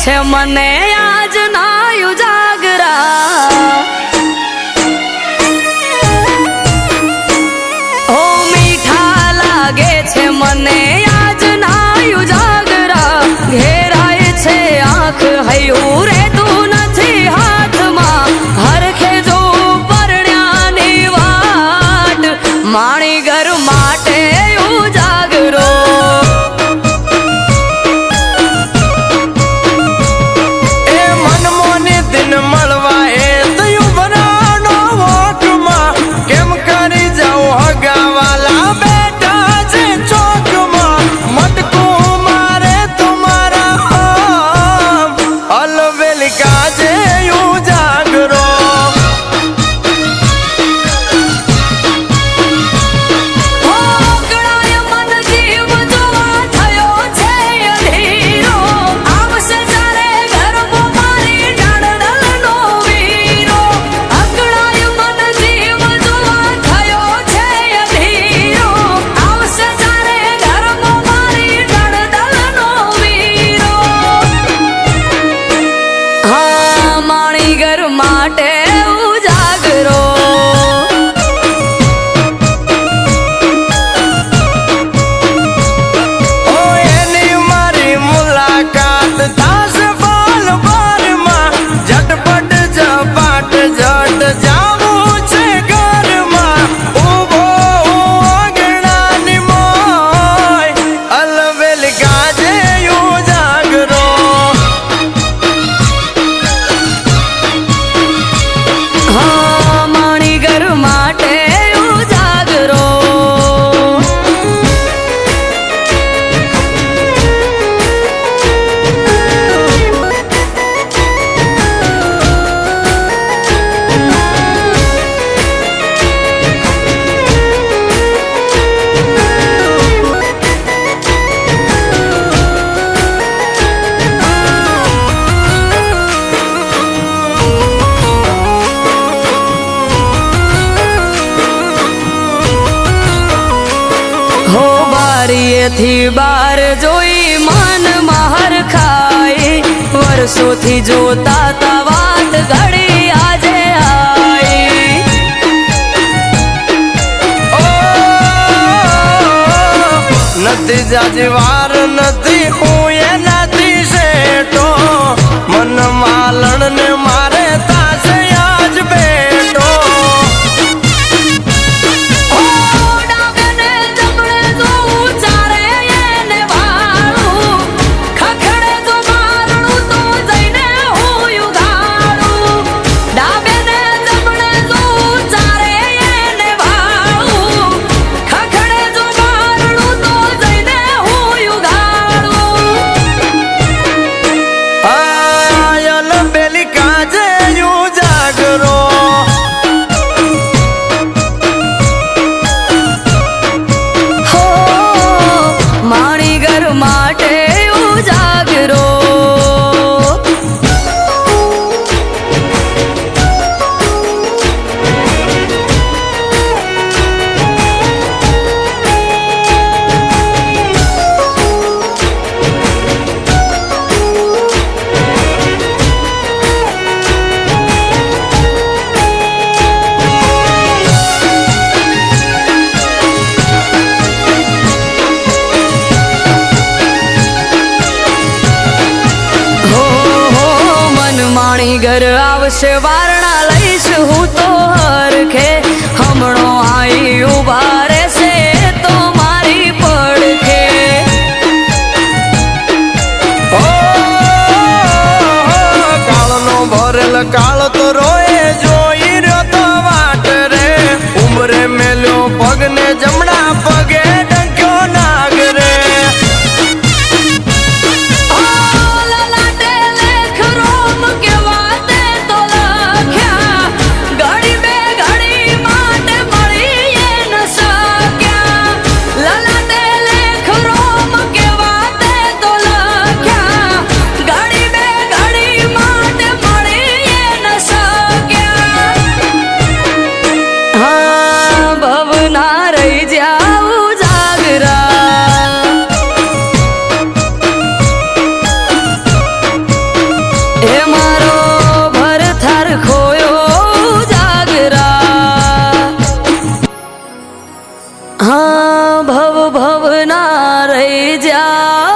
છે મને આજના ઉજાગરા ઓ મીઠા લાગે છે મને આજના ઉજાગરા ઘેરાય છે આંખ હૈયું રહેતું નથી હાથમાં હરખે જો પરણ્યાની વાટ માણી ઘર માટે ઉજાગરો માટે ઉજાગરો ઓ એની મારી મુલાકાત થાશે બાલ બારમાં ઝટપટ ઝપાટ ઝટ જાવું છે ઘરમાં ઉભો આંગણાની મોય અલવેલ ગાજે ઉજાગરો થી બાર જોઈ મન મહર ખાય વર્ષોથી જોતા તા વાત ઘડી આજે આઈ નથી જાજવાર નથી હું એનાથી શેઠો મન માલણ ને મારે તાશે આજ બેઠો ઘર આવશે વારણા લઈશ હું તો હરખે હમણો આઈ ઉભા રહેશે તો મારી પડખે કાળનો ભરેલ કાળ તો રોએ જોઈ રહ્યો તો વાટ રે ઉમરે મેલ્યો પગને જમણા પગે ડંક્યો નાગ રે ઘડી બે ઘડી માટે મળી ન સક હા ભવ ભવ ના રહી જા